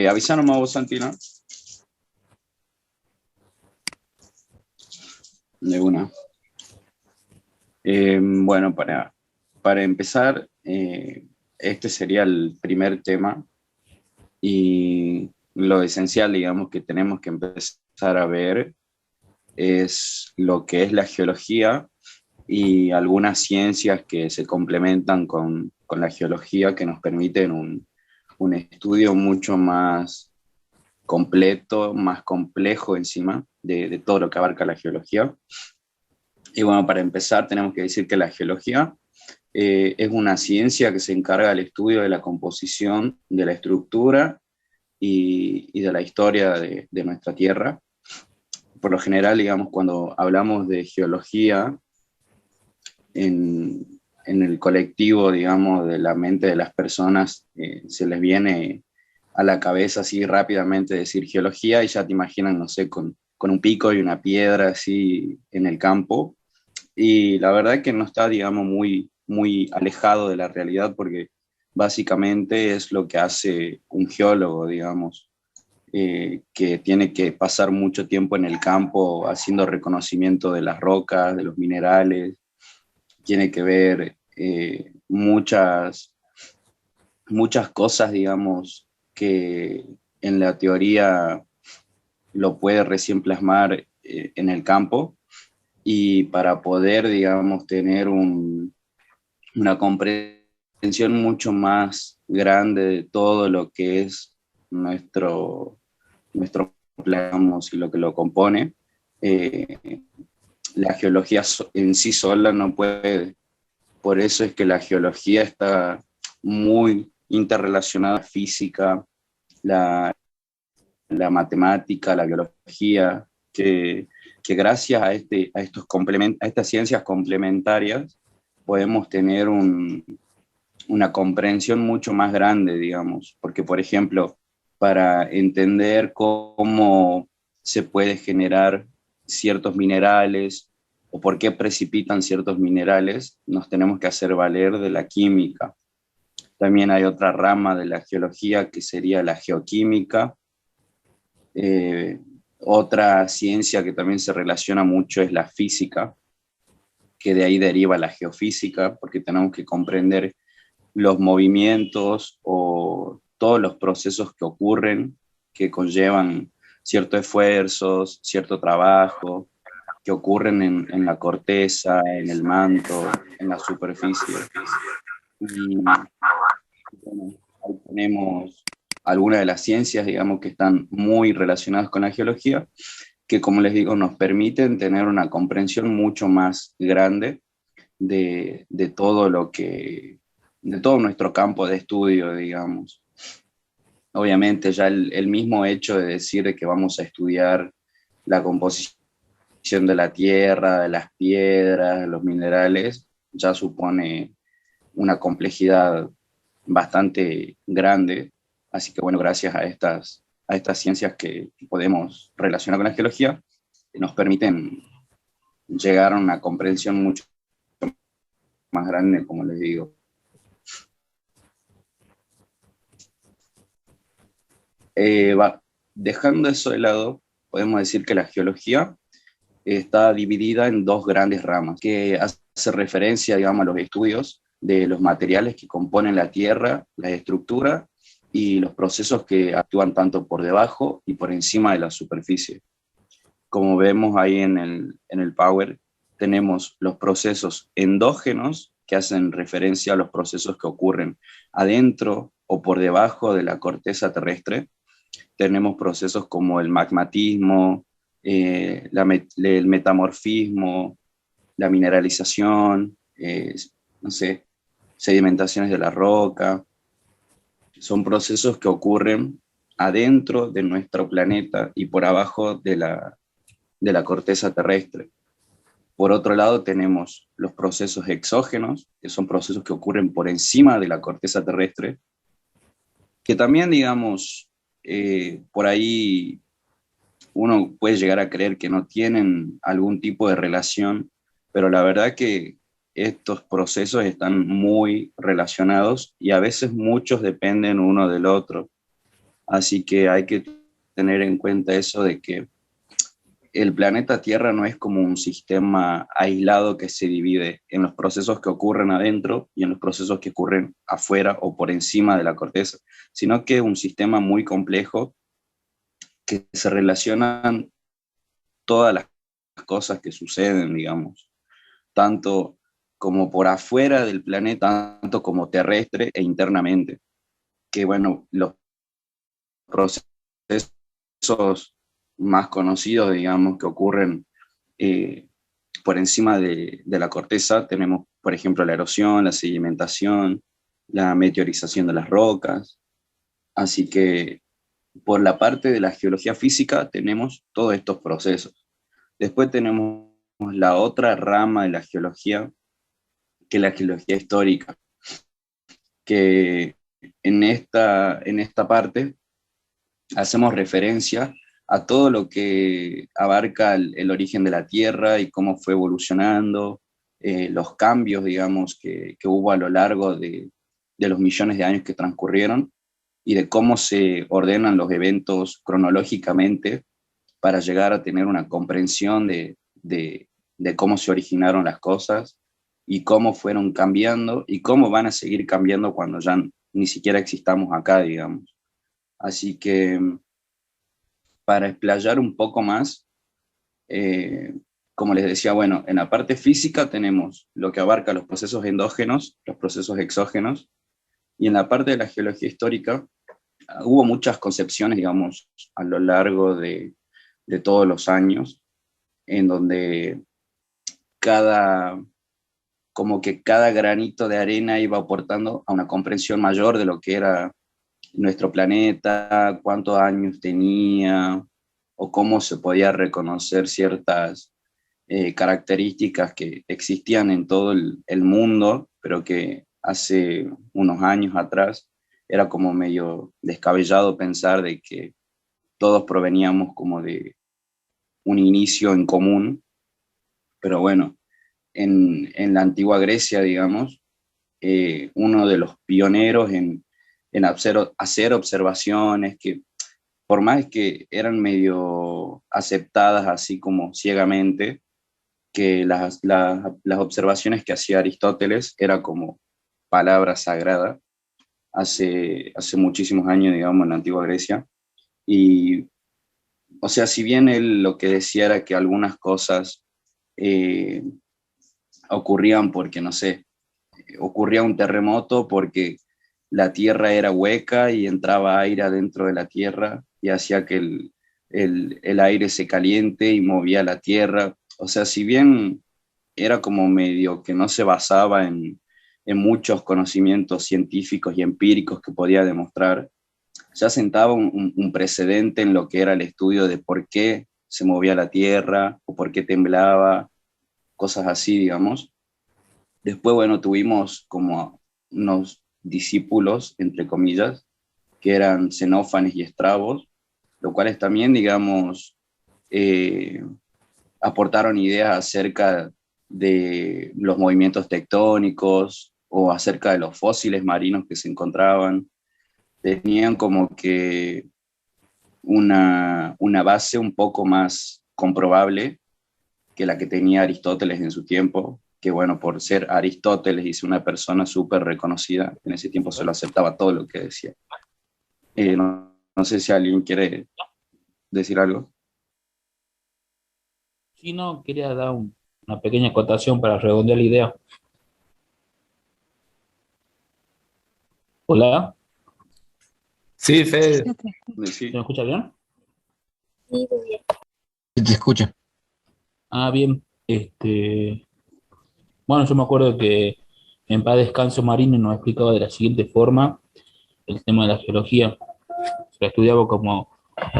Avísanos más vos, Santi, ¿no? De una. Bueno, para empezar, este sería el primer tema y lo esencial, digamos, que tenemos que empezar a ver es lo que es la geología y algunas ciencias que se complementan con la geología que nos permiten un estudio mucho más completo, más complejo encima de todo lo que abarca la geología. Y bueno, para empezar tenemos que decir que la geología es una ciencia que se encarga del estudio de la composición, de la estructura y de la historia de nuestra Tierra. Por lo general, digamos, cuando hablamos de geología en el colectivo, digamos, de la mente de las personas, se les viene a la cabeza así rápidamente decir geología y ya te imaginan, no sé, con un pico y una piedra así en el campo. Y la verdad es que no está, digamos, muy alejado de la realidad porque básicamente es lo que hace un geólogo, digamos, que tiene que pasar mucho tiempo en el campo haciendo reconocimiento de las rocas, de los minerales, tiene que ver muchas cosas, digamos, que en la teoría lo puede recién plasmar en el campo y para poder, digamos, tener una comprensión mucho más grande de todo lo que es nuestro plan y lo que lo compone, eh, la geología en sí sola no puede. Por eso es que la geología está muy interrelacionada a la física, la, la matemática, la biología, que gracias a estas ciencias complementarias podemos tener una comprensión mucho más grande, digamos, porque por ejemplo, para entender cómo se puede generar ciertos minerales o por qué precipitan ciertos minerales, nos tenemos que hacer valer de la química. También hay otra rama de la geología que sería la geoquímica. Eh, Otra ciencia que también se relaciona mucho es la física, que de ahí deriva la geofísica, porque tenemos que comprender los movimientos o todos los procesos que ocurren, que conllevan ciertos esfuerzos, cierto trabajo, que ocurren en la corteza, en el manto, en la superficie. Y bueno, ahí tenemos algunas de las ciencias, digamos, que están muy relacionadas con la geología, que como les digo, nos permiten tener una comprensión mucho más grande de todo de todo nuestro campo de estudio, digamos. Obviamente ya el mismo hecho de decir que vamos a estudiar la composición de la tierra, de las piedras, de los minerales, ya supone una complejidad bastante grande. Así que bueno, gracias a estas ciencias que podemos relacionar con la geología, nos permiten llegar a una comprensión mucho más grande, como les digo. Dejando eso de lado, podemos decir que la geología está dividida en dos grandes ramas, que hace referencia, digamos, a los estudios de los materiales que componen la Tierra, la estructura y los procesos que actúan tanto por debajo y por encima de la superficie. Como vemos ahí en el Power, tenemos los procesos endógenos que hacen referencia a los procesos que ocurren adentro o por debajo de la corteza terrestre. Tenemos procesos como el magmatismo, el metamorfismo, la mineralización, no sé, sedimentaciones de la roca. Son procesos que ocurren adentro de nuestro planeta y por abajo de la corteza terrestre. Por otro lado, tenemos los procesos exógenos, que son procesos que ocurren por encima de la corteza terrestre, que también, digamos, por ahí uno puede llegar a creer que no tienen algún tipo de relación, pero la verdad que estos procesos están muy relacionados y a veces muchos dependen uno del otro. Así que hay que tener en cuenta eso de que el planeta Tierra no es como un sistema aislado que se divide en los procesos que ocurren adentro y en los procesos que ocurren afuera o por encima de la corteza, sino que es un sistema muy complejo que se relacionan todas las cosas que suceden, digamos, tanto como por afuera del planeta, tanto como terrestre e internamente. Que bueno, los procesos más conocidos, digamos, que ocurren eh, por encima de la corteza, tenemos, por ejemplo, la erosión, la sedimentación, la meteorización de las rocas. Así que por la parte de la geología física tenemos todos estos procesos. Después tenemos la otra rama de la geología, que es la geología histórica, que en esta parte hacemos referencia a todo lo que abarca el origen de la Tierra y cómo fue evolucionando, los cambios, digamos, que hubo a lo largo de los millones de años que transcurrieron y de cómo se ordenan los eventos cronológicamente para llegar a tener una comprensión de cómo se originaron las cosas y cómo fueron cambiando y cómo van a seguir cambiando cuando ya ni siquiera existamos acá, digamos. Así que para explayar un poco más, eh, como les decía, bueno, en la parte física tenemos lo que abarca los procesos endógenos, los procesos exógenos, y en la parte de la geología histórica hubo muchas concepciones, digamos, a lo largo de todos los años, en donde cada, como que cada granito de arena iba aportando a una comprensión mayor de lo que era nuestro planeta, cuántos años tenía, o cómo se podía reconocer ciertas características que existían en todo el mundo, pero que hace unos años atrás era como medio descabellado pensar de que todos proveníamos como de un inicio en común, pero bueno, en la antigua Grecia, digamos, uno de los pioneros en hacer observaciones que por más que eran medio aceptadas así como ciegamente, que las observaciones que hacía Aristóteles era como palabra sagrada hace muchísimos años, digamos, en la antigua Grecia. Y, o sea, si bien él lo que decía era que algunas cosas eh, ocurrían porque, no sé, ocurría un terremoto porque la tierra era hueca y entraba aire adentro de la tierra y hacía que el aire se caliente y movía la tierra. O sea, si bien era como medio que no se basaba en muchos conocimientos científicos y empíricos que podía demostrar, ya sentaba un precedente en lo que era el estudio de por qué se movía la tierra o por qué temblaba, cosas así, digamos. Después, bueno, tuvimos como unos discípulos, entre comillas, que eran Xenófanes y Estrabos, los cuales también, digamos, eh, aportaron ideas acerca de los movimientos tectónicos o acerca de los fósiles marinos que se encontraban. Tenían como que una base un poco más comprobable que la que tenía Aristóteles en su tiempo, que bueno, por ser Aristóteles y ser una persona súper reconocida, en ese tiempo se lo aceptaba todo lo que decía. No sé si alguien quiere decir algo. Si no, quería dar una pequeña acotación para redondear la idea. Hola, Sí, Fede, ¿se me Sí, escucha bien? se te escucha. Ah, bien. Bueno, yo me acuerdo que en Paz Descanso Marino nos explicaba de la siguiente forma el tema de la geología. Se la estudiaba como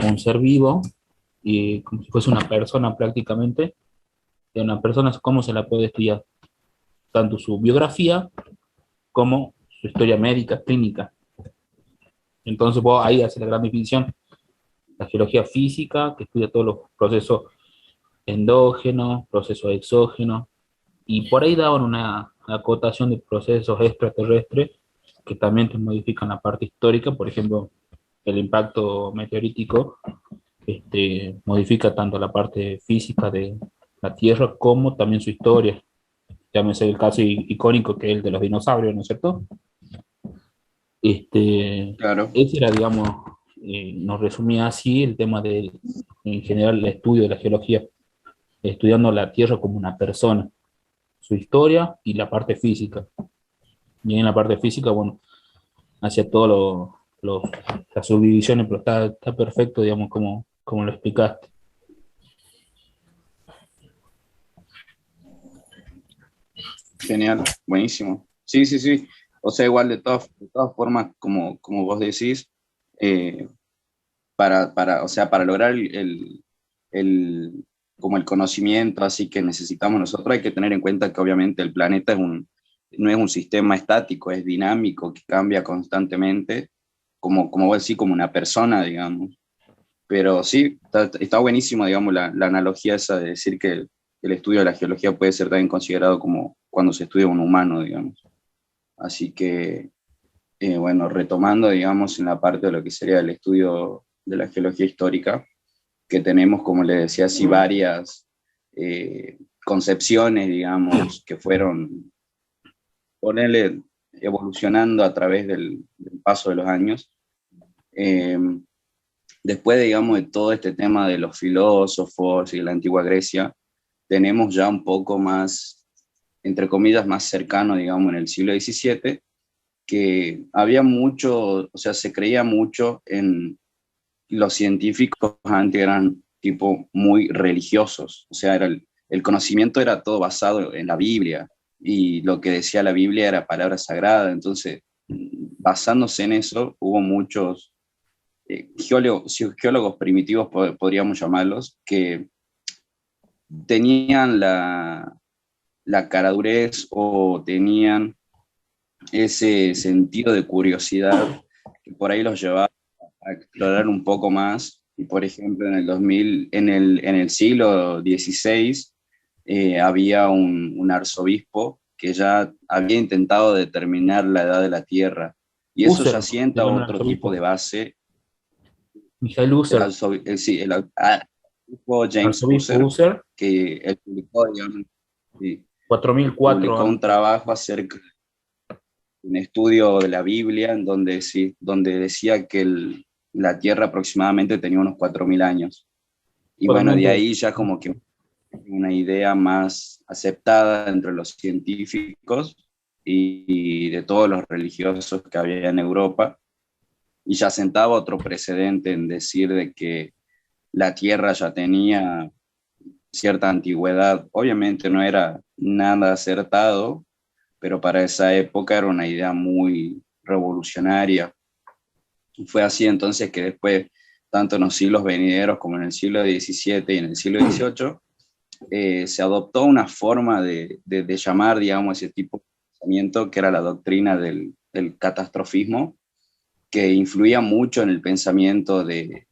un ser vivo y como si fuese una persona prácticamente. De una persona, cómo se la puede estudiar, tanto su biografía como su historia médica, clínica. Entonces, vos ahí hace la gran definición. La geología física, que estudia todos los procesos endógenos, procesos exógenos, y por ahí daban una acotación de procesos extraterrestres que también te modifican la parte histórica, por ejemplo, el impacto meteorítico modifica tanto la parte física de la Tierra como también su historia. Llámese el caso icónico que es el de los dinosaurios, ¿no es cierto? Claro, Ese era, digamos, nos resumía así el tema de, en general, el estudio de la geología, estudiando la Tierra como una persona, su historia y la parte física. Y en la parte física, bueno, hacia todo las subdivisiones, pero está perfecto, digamos, como lo explicaste. genial, buenísimo. Sí, sí, sí. O sea, igual de todas formas, como vos decís, eh, o sea, para lograr el- como el conocimiento así que necesitamos nosotros, hay que tener en cuenta que obviamente el planeta no es un sistema estático, es dinámico, que cambia constantemente, como vos decís, como una persona, digamos. Pero sí, está buenísimo, digamos, la analogía esa de decir que el estudio de la geología puede ser también considerado como cuando se estudia un humano, digamos. Así que, bueno, retomando, digamos, en la parte de lo que sería el estudio de la geología histórica, que tenemos, como le decía, así varias concepciones, digamos, que fueron, ponerle, evolucionando a través del paso de los años. Eh, Después, digamos, de todo este tema de los filósofos y la antigua Grecia, tenemos ya un poco más, entre comillas, más cercano, digamos, en el siglo XVII, que había mucho, o sea, se creía mucho en los científicos antes eran tipo muy religiosos, o sea, el conocimiento era todo basado en la Biblia y lo que decía la Biblia era palabra sagrada, entonces, basándose en eso, hubo muchos geólogos primitivos, podríamos llamarlos, que tenían la caradurez o tenían ese sentido de curiosidad que por ahí los llevaba a explorar un poco más. Y por ejemplo, en el 2000, en el siglo XVI, había un arzobispo que ya había intentado determinar la edad de la Tierra. Y eso ya Husserl, se sienta llama el otro tipo de arzobispo. base. Michael Husserl, Sí, arzobispo James arzobispo Husserl, Husserl, que él publicó, digamos, sí, él 4004 publicó un antes. trabajo acerca un estudio de la Biblia en donde, sí, donde decía que la Tierra aproximadamente tenía unos 4.000 años. Y bueno, de 4000. ahí ya como que una idea más aceptada entre los científicos y de todos los religiosos que había en Europa. Y ya sentaba otro precedente en decir de que la Tierra ya tenía cierta antigüedad. Obviamente no era nada acertado, pero para esa época era una idea muy revolucionaria. Y fue así entonces que después, tanto en los siglos venideros como en el siglo XVII y en el siglo XVIII, se adoptó una forma de llamar, digamos, ese tipo de pensamiento que era la doctrina del catastrofismo, que influía mucho en el pensamiento de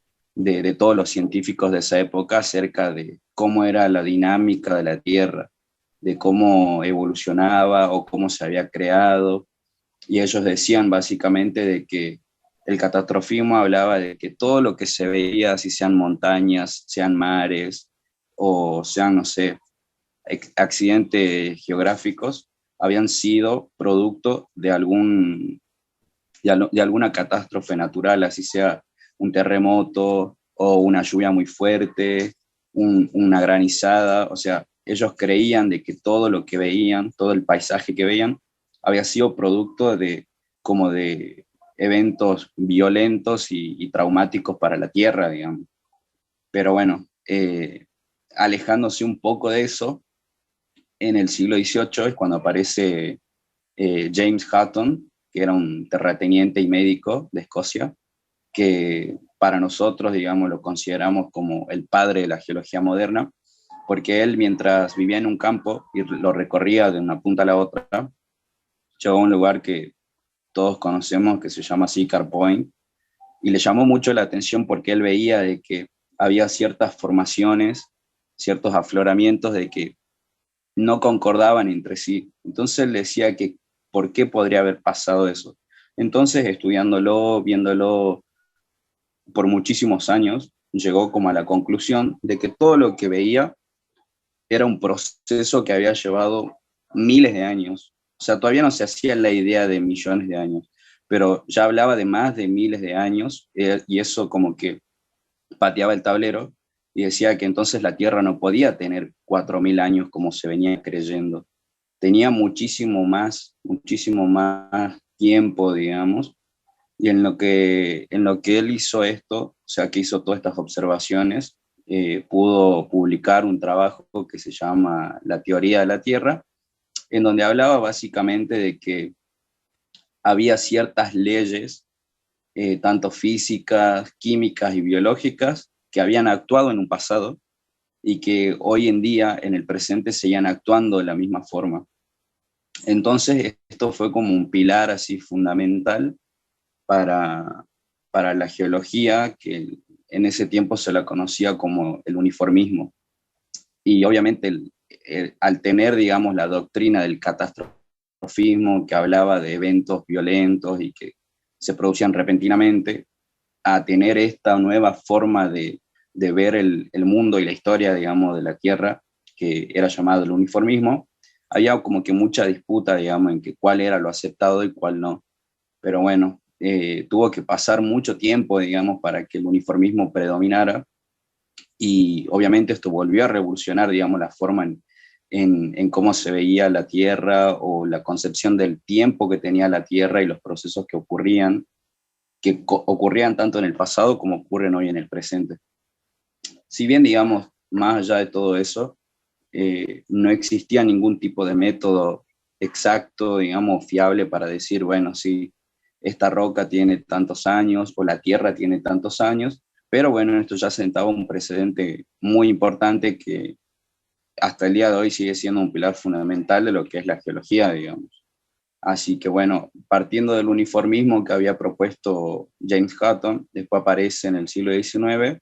todos los científicos de esa época acerca de cómo era la dinámica de la Tierra, de cómo evolucionaba o cómo se había creado. Y ellos decían básicamente de que el catastrofismo hablaba de que todo lo que se veía, si sean montañas, sean mares o sean, no sé, accidentes geográficos, habían sido producto de alguna catástrofe natural, así sea un terremoto o una lluvia muy fuerte, una granizada, o sea, ellos creían de que todo lo que veían, todo el paisaje que veían, había sido producto de como de eventos violentos y traumáticos para la Tierra, digamos. Pero bueno, alejándose un poco de eso, en el siglo XVIII es cuando aparece James Hutton, que era un terrateniente y médico de Escocia, que para nosotros, digamos, lo consideramos como el padre de la geología moderna, porque él, mientras vivía en un campo y lo recorría de una punta a la otra, llegó a un lugar que todos conocemos, que se llama Siccar Point, y le llamó mucho la atención porque él veía de que había ciertas formaciones, ciertos afloramientos de que no concordaban entre sí. Entonces él decía que por qué podría haber pasado eso. Entonces, estudiándolo, viéndolo por muchísimos años llegó como a la conclusión de que todo lo que veía era un proceso que había llevado miles de años. O sea, todavía no se hacía la idea de millones de años, pero ya hablaba de más de miles de años, y eso como que pateaba el tablero y decía que entonces la Tierra no podía tener 4.000 años como se venía creyendo. Tenía muchísimo más tiempo, digamos, y en lo que él hizo esto, o sea, que hizo todas estas observaciones, pudo publicar un trabajo que se llama La teoría de la Tierra, en donde hablaba básicamente de que había ciertas leyes, tanto físicas, químicas y biológicas, que habían actuado en un pasado y que hoy en día, en el presente, seguían actuando de la misma forma. Entonces, esto fue como un pilar así fundamental para, para la geología, que en ese tiempo se la conocía como el uniformismo. Y obviamente al tener, digamos, la doctrina del catastrofismo, que hablaba de eventos violentos y que se producían repentinamente, a tener esta nueva forma de ver el mundo y la historia, digamos, de la Tierra, que era llamado el uniformismo, había como que mucha disputa, digamos, en que cuál era lo aceptado y cuál no. Pero bueno, tuvo que pasar mucho tiempo, digamos, para que el uniformismo predominara, y obviamente esto volvió a revolucionar, digamos, la forma en cómo se veía la Tierra, o la concepción del tiempo que tenía la Tierra y los procesos que ocurrían, ocurrían tanto en el pasado como ocurren hoy en el presente. Si bien, digamos, más allá de todo eso, no existía ningún tipo de método exacto, digamos, fiable para decir, bueno, sí, esta roca tiene tantos años o la Tierra tiene tantos años, pero bueno, esto ya sentaba un precedente muy importante que hasta el día de hoy sigue siendo un pilar fundamental de lo que es la geología, digamos. Así que bueno, partiendo del uniformismo que había propuesto James Hutton, después aparece en el siglo XIX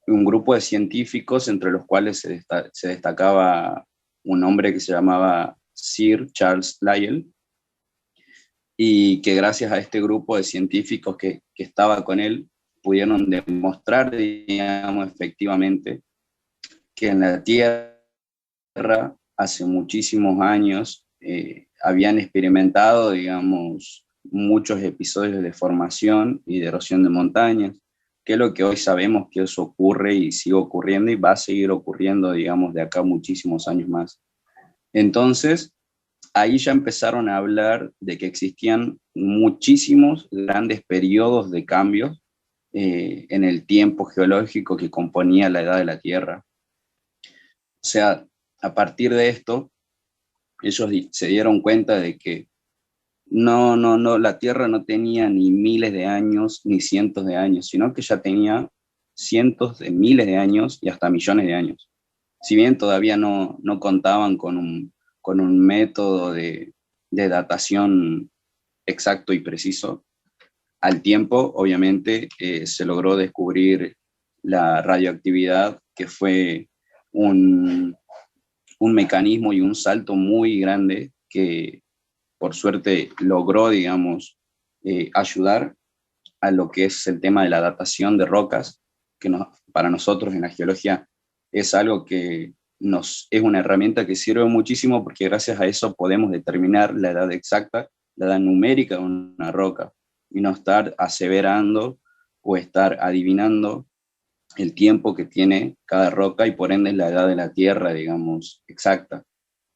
un grupo de científicos, entre los cuales se destacaba un hombre que se llamaba Sir Charles Lyell, y que gracias a este grupo de científicos que estaba con él, pudieron demostrar, digamos, efectivamente, que en la Tierra, hace muchísimos años, habían experimentado, digamos, muchos episodios de formación y de erosión de montañas, que es lo que hoy sabemos que eso ocurre y sigue ocurriendo y va a seguir ocurriendo, digamos, de acá muchísimos años más. Entonces, ahí ya empezaron a hablar de que existían muchísimos grandes periodos de cambios, en el tiempo geológico que componía la edad de la Tierra. O sea, a partir de esto, ellos se dieron cuenta de que no, la Tierra no tenía ni miles de años ni cientos de años, sino que ya tenía cientos de miles de años y hasta millones de años. Si bien todavía no contaban con un método de datación exacto y preciso, al tiempo, obviamente, se logró descubrir la radioactividad, que fue un, un mecanismo y un salto muy grande que por suerte logró, digamos, ayudar a lo que es el tema de la datación de rocas, que para nosotros en la geología es algo que es una herramienta que sirve muchísimo, porque gracias a eso podemos determinar la edad exacta, la edad numérica de una roca, y no estar aseverando o estar adivinando el tiempo que tiene cada roca, y por ende la edad de la Tierra, digamos, exacta.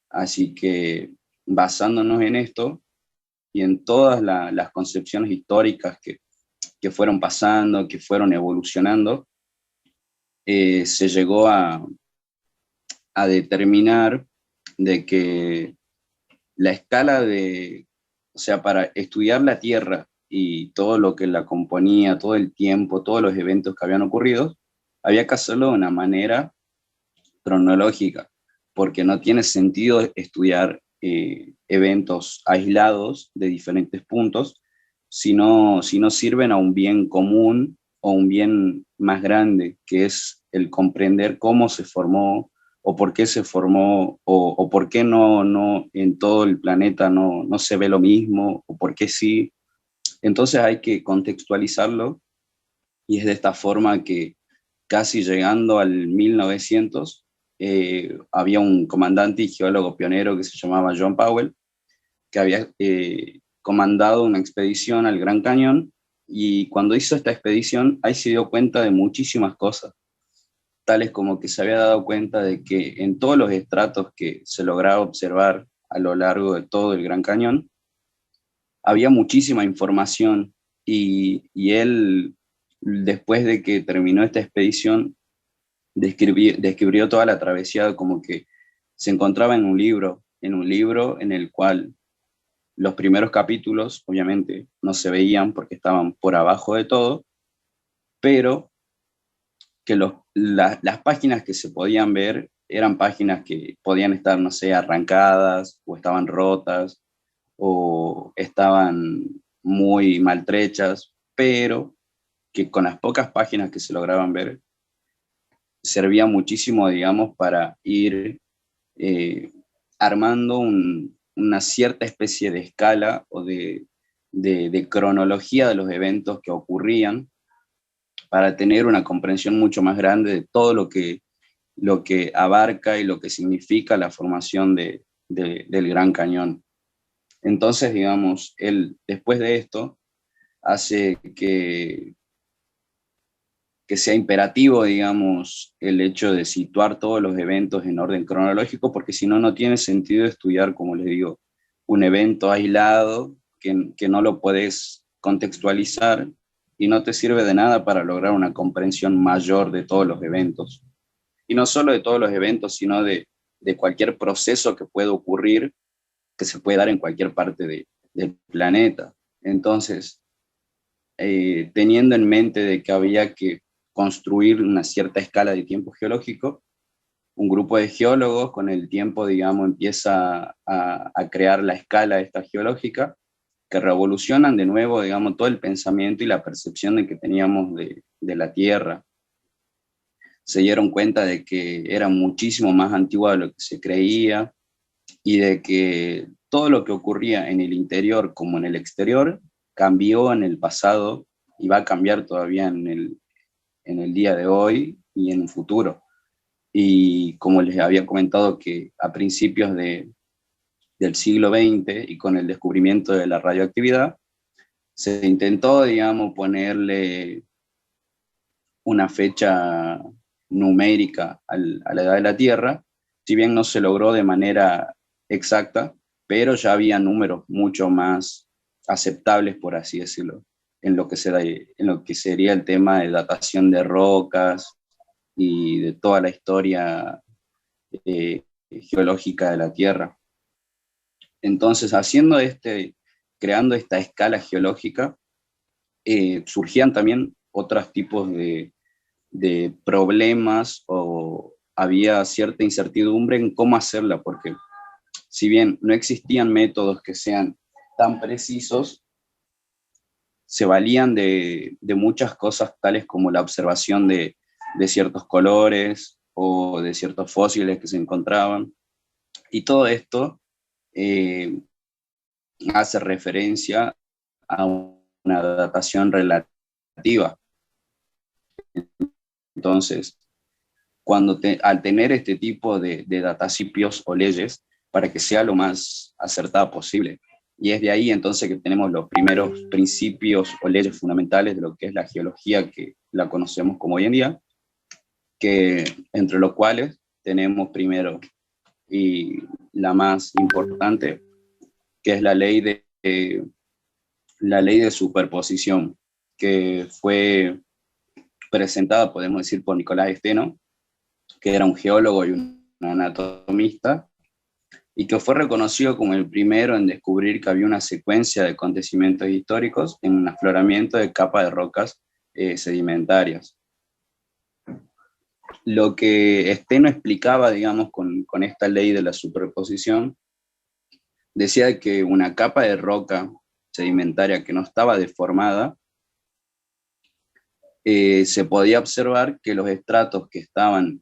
Así que basándonos en esto y en todas las concepciones históricas que fueron pasando, que fueron evolucionando, se llegó a determinar de que la escala o sea, para estudiar la Tierra y todo lo que la componía, todo el tiempo, todos los eventos que habían ocurrido, había que hacerlo de una manera cronológica, porque no tiene sentido estudiar eventos aislados de diferentes puntos si no sirven a un bien común o un bien más grande, que es el comprender cómo se formó o por qué se formó, o por qué no en todo el planeta no se ve lo mismo, o por qué sí. Entonces hay que contextualizarlo y es de esta forma que casi llegando al 1900, había un comandante y geólogo pionero que se llamaba John Powell, que había comandado una expedición al Gran Cañón, y cuando hizo esta expedición, ahí se dio cuenta de muchísimas cosas, tales como que se había dado cuenta de que en todos los estratos que se lograba observar a lo largo de todo el Gran Cañón, había muchísima información, y él, después de que terminó esta expedición, describió toda la travesía como que se encontraba en un libro en el cual los primeros capítulos obviamente no se veían porque estaban por abajo de todo, pero que las páginas que se podían ver eran páginas que podían estar, no sé, arrancadas, o estaban rotas, o estaban muy maltrechas, pero que con las pocas páginas que se lograban ver, servía muchísimo, digamos, para ir armando una cierta especie de escala o de cronología de los eventos que ocurrían, para tener una comprensión mucho más grande de todo lo que abarca y lo que significa la formación del Gran Cañón. Entonces, digamos, él después de esto hace que sea imperativo, digamos, el hecho de situar todos los eventos en orden cronológico, porque si no, no tiene sentido estudiar, como les digo, un evento aislado que no lo puedes contextualizar y no te sirve de nada para lograr una comprensión mayor de todos los eventos. Y no solo de todos los eventos, sino de cualquier proceso que pueda ocurrir, que se puede dar en cualquier parte del planeta. Entonces, teniendo en mente de que había que construir una cierta escala de tiempo geológico, un grupo de geólogos con el tiempo, digamos, empieza a crear la escala esta geológica, que revolucionan de nuevo, digamos, todo el pensamiento y la percepción de que teníamos de la Tierra. Se dieron cuenta de que era muchísimo más antigua de lo que se creía, y de que todo lo que ocurría en el interior como en el exterior cambió en el pasado y va a cambiar todavía en el día de hoy y en un futuro. Y como les había comentado, que a principios del siglo XX y con el descubrimiento de la radioactividad, se intentó, digamos, ponerle una fecha numérica a la edad de la Tierra, si bien no se logró de manera exacta, pero ya había números mucho más aceptables, por así decirlo, en lo que sería el tema de datación de rocas y de toda la historia geológica de la Tierra. Entonces, creando esta escala geológica, surgían también otros tipos de problemas, o había cierta incertidumbre en cómo hacerla, porque si bien no existían métodos que sean tan precisos, se valían de muchas cosas tales como la observación de ciertos colores o de ciertos fósiles que se encontraban, y todo esto hace referencia a una datación relativa. Entonces, al tener este tipo de datacipios o leyes, para que sea lo más acertada posible. Y es de ahí entonces que tenemos los primeros principios o leyes fundamentales de lo que es la geología, que la conocemos como hoy en día, que entre los cuales tenemos primero, y la más importante, que es la ley de superposición, que fue presentada, podemos decir, por Nicolás Steno, que era un geólogo y un anatomista, y que fue reconocido como el primero en descubrir que había una secuencia de acontecimientos históricos en un afloramiento de capas de rocas sedimentarias. Lo que Steno explicaba, digamos, con esta ley de la superposición, decía que una capa de roca sedimentaria que no estaba deformada, se podía observar que los estratos que estaban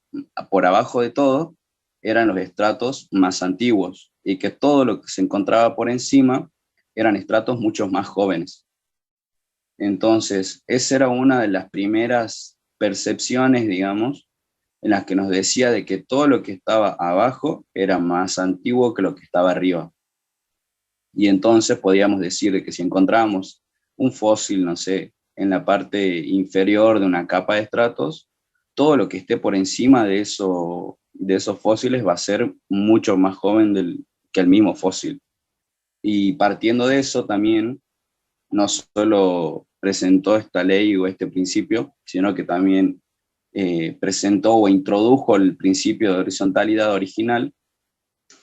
por abajo de todo eran los estratos más antiguos, y que todo lo que se encontraba por encima eran estratos mucho más jóvenes. Entonces, esa era una de las primeras percepciones, digamos, en las que nos decía de que todo lo que estaba abajo era más antiguo que lo que estaba arriba. Y entonces podíamos decir de que si encontrábamos un fósil, no sé, en la parte inferior de una capa de estratos, todo lo que esté por encima de esos fósiles va a ser mucho más joven que el mismo fósil. Y partiendo de eso también, no solo presentó esta ley o este principio, sino que también presentó o introdujo el principio de horizontalidad original,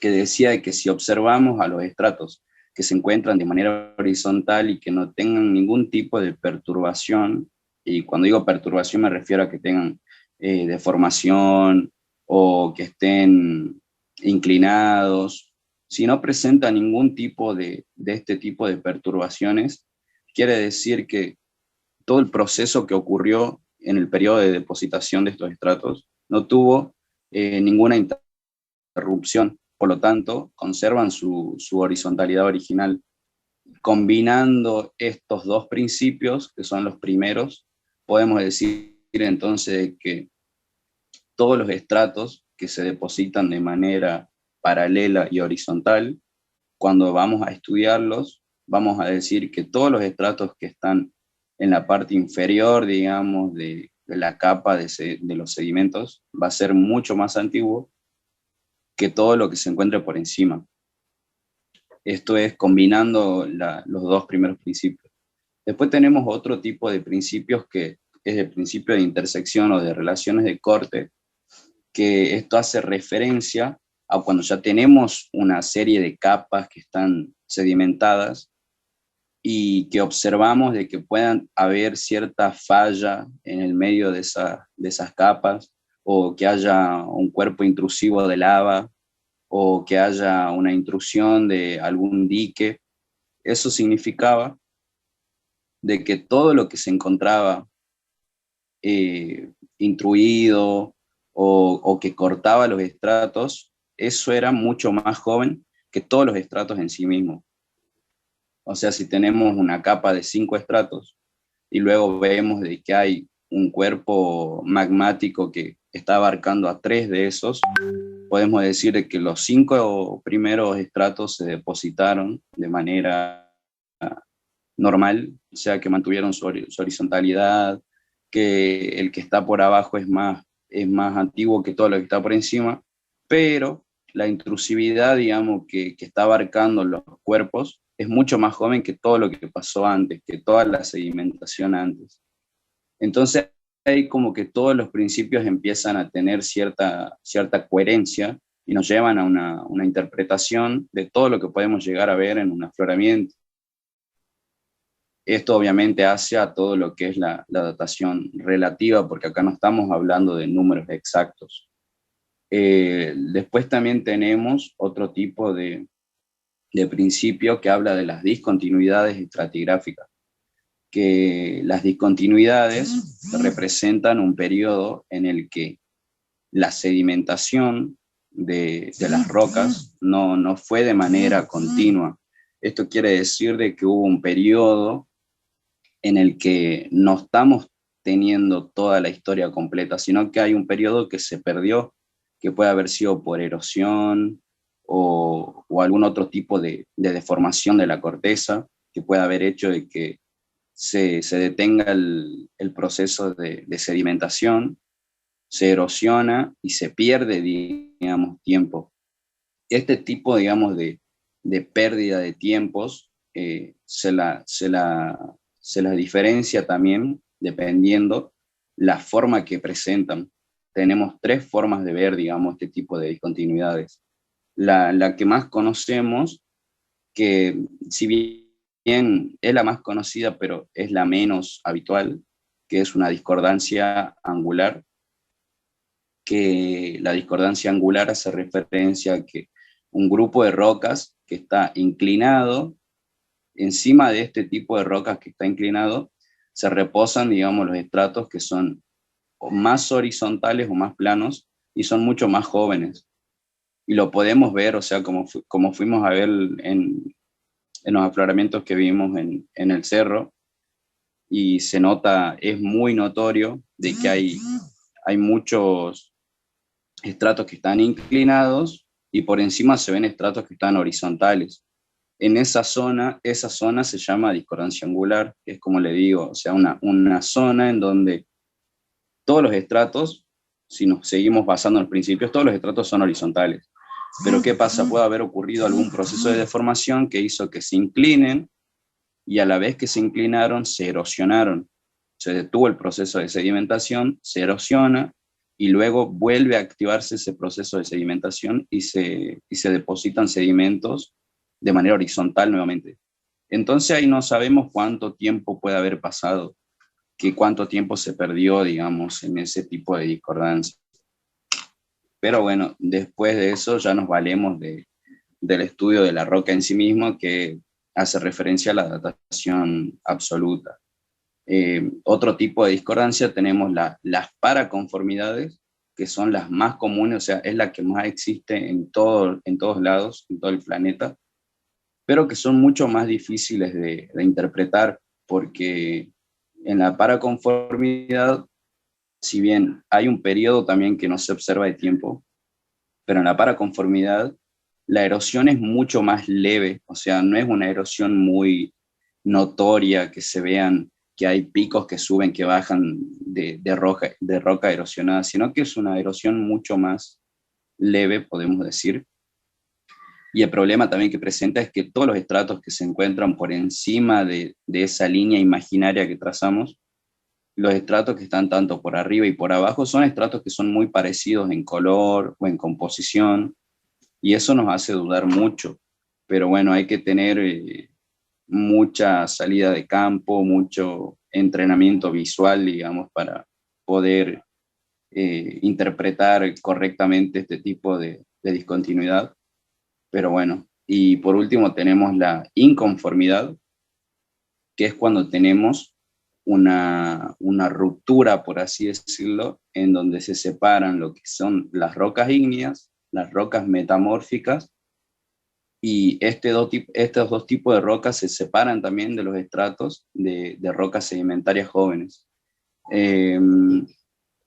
que decía que si observamos a los estratos que se encuentran de manera horizontal y que no tengan ningún tipo de perturbación, y cuando digo perturbación me refiero a que tengan deformación o que estén inclinados, si no presenta ningún tipo de este tipo de perturbaciones, quiere decir que todo el proceso que ocurrió en el periodo de depositación de estos estratos no tuvo ninguna interrupción. Por lo tanto, conservan su horizontalidad original. Combinando estos dos principios, que son los primeros, podemos decir entonces que todos los estratos que se depositan de manera paralela y horizontal, cuando vamos a estudiarlos, vamos a decir que todos los estratos que están en la parte inferior, digamos, de la capa de los sedimentos, va a ser mucho más antiguo que todo lo que se encuentre por encima. Esto es combinando los dos primeros principios. Después tenemos otro tipo de principios que es el principio de intersección o de relaciones de corte, que esto hace referencia a cuando ya tenemos una serie de capas que están sedimentadas y que observamos de que puedan haber cierta falla en el medio de esas capas, o que haya un cuerpo intrusivo de lava, o que haya una intrusión de algún dique. Eso significaba de que todo lo que se encontraba intruido o que cortaba los estratos, eso era mucho más joven que todos los estratos en sí mismos. O sea, si tenemos una capa de 5 estratos y luego vemos de que hay un cuerpo magmático que está abarcando a 3 de esos, podemos decir de que los 5 primeros estratos se depositaron de manera normal, o sea, que mantuvieron su horizontalidad, que el que está por abajo es más antiguo que todo lo que está por encima, pero la intrusividad, digamos, que está abarcando los cuerpos es mucho más joven que todo lo que pasó antes, que toda la sedimentación antes. Entonces, ahí como que todos los principios empiezan a tener cierta coherencia y nos llevan a una interpretación de todo lo que podemos llegar a ver en un afloramiento. Esto obviamente hace a todo lo que es la datación relativa, porque acá no estamos hablando de números exactos. Después también tenemos otro tipo de principio que habla de las discontinuidades estratigráficas, que las discontinuidades representan un periodo en el que la sedimentación de las rocas no fue de manera continua. Esto quiere decir de que hubo un periodo en el que no estamos teniendo toda la historia completa, sino que hay un periodo que se perdió, que puede haber sido por erosión o algún otro tipo de deformación de la corteza, que puede haber hecho de que se detenga el proceso de sedimentación, se erosiona y se pierde, digamos, tiempo. Este tipo, digamos, de pérdida de tiempos se la diferencia también dependiendo la forma que presentan. Tenemos 3 formas de ver, digamos, este tipo de discontinuidades. La que más conocemos, que si bien es la más conocida, pero es la menos habitual, que es una discordancia angular, que la discordancia angular hace referencia a que un grupo de rocas que está inclinado, encima de este tipo de rocas que está inclinado, se reposan, digamos, los estratos que son más horizontales o más planos y son mucho más jóvenes. Y lo podemos ver, o sea, como fuimos a ver en los afloramientos que vimos en el cerro, y se nota, es muy notorio de que hay muchos estratos que están inclinados y por encima se ven estratos que están horizontales. En esa zona se llama discordancia angular, que es como le digo, o sea, una zona en donde todos los estratos, si nos seguimos basando en los principios, todos los estratos son horizontales. Pero ¿qué pasa? Puede haber ocurrido algún proceso de deformación que hizo que se inclinen y a la vez que se inclinaron, se erosionaron. Se detuvo el proceso de sedimentación, se erosiona y luego vuelve a activarse ese proceso de sedimentación y se depositan sedimentos de manera horizontal nuevamente. Entonces ahí no sabemos cuánto tiempo puede haber pasado, que cuánto tiempo se perdió, digamos, en ese tipo de discordancia. Pero bueno, después de eso ya nos valemos del estudio de la roca en sí mismo, que hace referencia a la datación absoluta. Otro tipo de discordancia tenemos las paraconformidades, que son las más comunes, o sea, es la que más existe en todos lados, en todo el planeta, pero que son mucho más difíciles de interpretar, porque en la paraconformidad, si bien hay un periodo también que no se observa de tiempo, pero en la paraconformidad la erosión es mucho más leve, o sea, no es una erosión muy notoria, que se vean que hay picos que suben, que bajan de roca erosionada, sino que es una erosión mucho más leve, podemos decir. Y el problema también que presenta es que todos los estratos que se encuentran por encima de esa línea imaginaria que trazamos, los estratos que están tanto por arriba y por abajo, son estratos que son muy parecidos en color o en composición, y eso nos hace dudar mucho. Pero bueno, hay que tener mucha salida de campo, mucho entrenamiento visual, digamos, para poder interpretar correctamente este tipo de discontinuidad. Pero bueno, y por último tenemos la inconformidad, que es cuando tenemos una ruptura, por así decirlo, en donde se separan lo que son las rocas ígneas, las rocas metamórficas, y estos dos tipos de rocas se separan también de los estratos de rocas sedimentarias jóvenes. En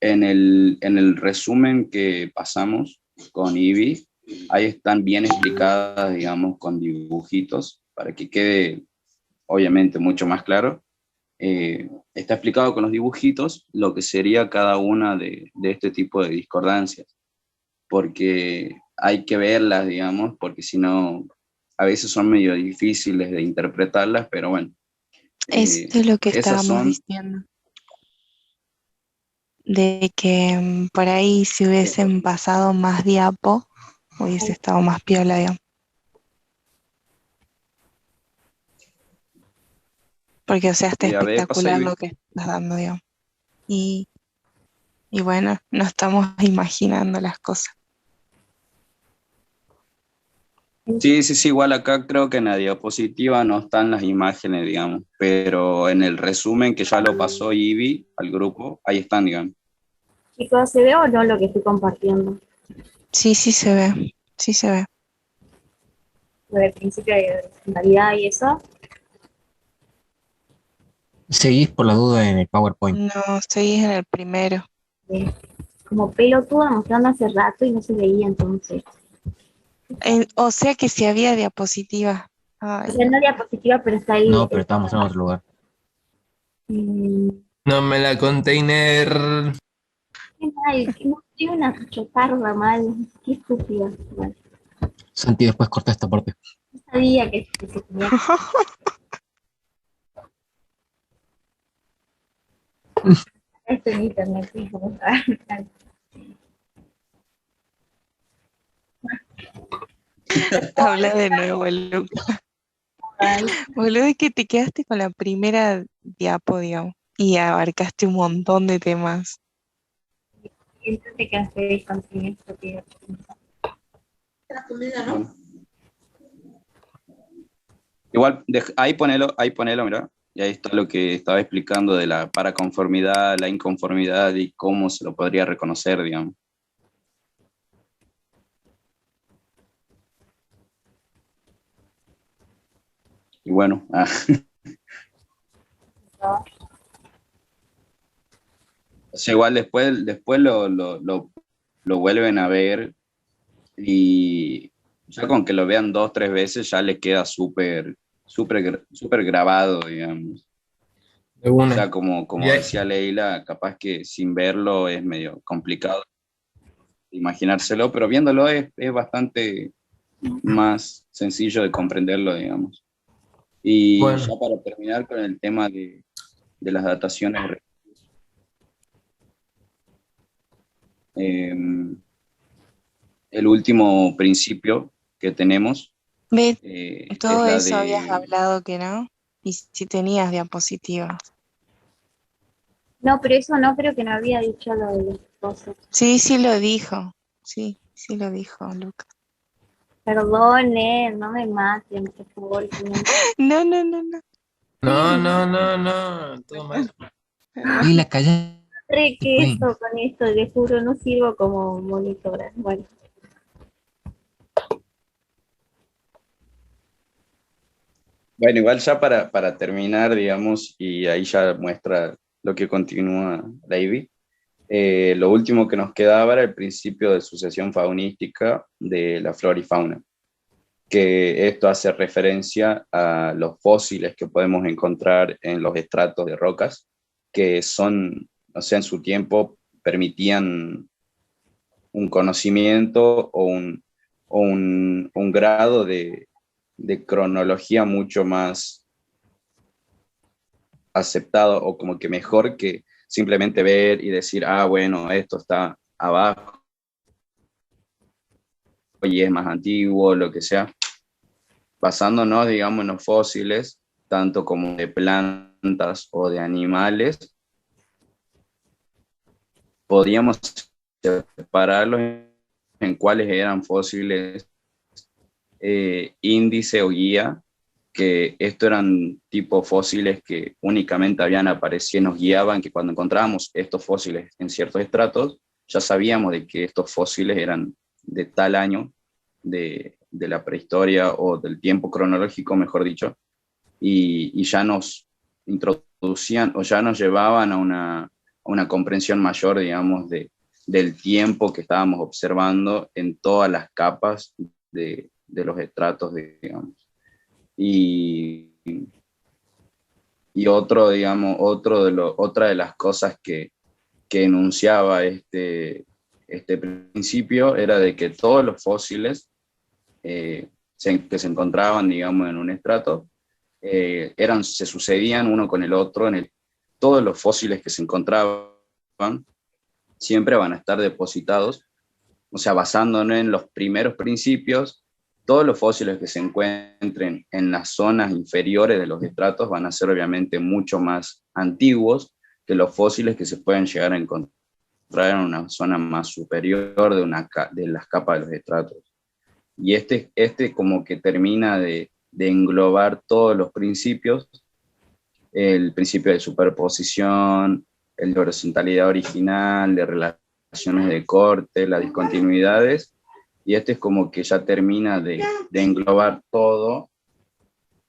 el resumen que pasamos con IBI, ahí están bien explicadas, digamos, con dibujitos, para que quede obviamente mucho más claro. Está explicado con los dibujitos lo que sería cada una de este tipo de discordancias, porque hay que verlas, digamos, porque si no, a veces son medio difíciles de interpretarlas, pero bueno, Esto es lo que esas estábamos son. diciendo, de que por ahí si hubiesen pasado más diapo, hubiese estado más piola, digamos. Porque, o sea, está A ver, pasa espectacular ahí. lo que estás dando, digamos. Y, y bueno, no estamos imaginando las cosas. Sí, sí, sí, igual acá creo que en la diapositiva no están las imágenes, digamos, pero en el resumen que ya lo pasó Ivy al grupo, ahí están, digamos. Chicos, ¿se ve o no lo que estoy compartiendo? Sí, sí se ve, sí se ve. Lo del principio de realidad y eso. Seguís por la duda en el PowerPoint. No, seguís en el primero. Como pelotuda mostrando hace rato y no se veía entonces. O sea que si había diapositiva. O Ay, sea, no diapositiva, pero está ahí. No, pero estábamos en otro lugar. Mm, No me la container. qué mal, que no tiene una chotarda mal. Qué estúpida. Bueno, Santi, después corta esta parte. no sabía que se tenía que... Esto en internet, sí, como saben. habla de nuevo, Lu. Ay, Boludo, es que te quedaste con la primera diapo, digamos, y abarcaste un montón de temas. entonces te quedaste con esto que... Bueno. Igual, ahí ponelo, mira, y ahí está lo que estaba explicando de la paraconformidad, la inconformidad y cómo se lo podría reconocer, digamos. Y bueno, sea, igual después lo vuelven a ver y ya con que lo vean 2, 3 veces ya les queda súper grabado, digamos. De O una. sea, como Y hay- decía Leila, capaz que sin verlo es medio complicado imaginárselo, pero viéndolo es bastante más sencillo de comprenderlo, digamos. Y bueno, ya para terminar con el tema de las dataciones, eh, el último principio que tenemos ¿Ves? es Todo la eso habías de... hablado que no. Y si tenías diapositivas. No, pero eso no, creo que no había dicho lo de los cosas. Sí, sí lo dijo. Sí, sí lo dijo, Lucas. Perdone, no me maten, por favor. Que No, no, no, no. no, todo mal. Lila, calla. re Pues. queso con esto, les juro, no sirvo como monitora. Bueno, Bueno, igual ya para terminar, digamos, y ahí ya muestra lo que continúa Davy. Lo último que nos quedaba era el principio de sucesión faunística de la flora y fauna, que esto hace referencia a los fósiles que podemos encontrar en los estratos de rocas, que son, o sea, en su tiempo permitían un conocimiento o un grado de cronología mucho más aceptado o como que mejor que simplemente ver y decir, ah, bueno, esto está abajo y es más antiguo, lo que sea, basándonos, digamos, en los fósiles, tanto como de plantas o de animales, podíamos separarlos en cuáles eran fósiles índice o guía, que estos eran tipo fósiles que únicamente habían aparecido y nos guiaban, que cuando encontrábamos estos fósiles en ciertos estratos, ya sabíamos de que estos fósiles eran de tal año de la prehistoria o del tiempo cronológico, mejor dicho, y ya nos introducían o ya nos llevaban a una comprensión mayor, digamos, del tiempo que estábamos observando en todas las capas de los estratos, digamos. Y, y otro, digamos, otra de las cosas que enunciaba este principio era de que todos los fósiles que se encontraban, digamos, en un estrato, se sucedían uno con el otro. Todos los fósiles que se encontraban siempre van a estar depositados, o sea, basándonos en los primeros principios. Todos los fósiles que se encuentren en las zonas inferiores de los estratos van a ser obviamente mucho más antiguos que los fósiles que se pueden llegar a encontrar en una zona más superior de las capas de los estratos. Y este como que termina de englobar todos los principios, el principio de superposición, el de horizontalidad original, de relaciones de corte, las discontinuidades, y este es como que ya termina de englobar todo,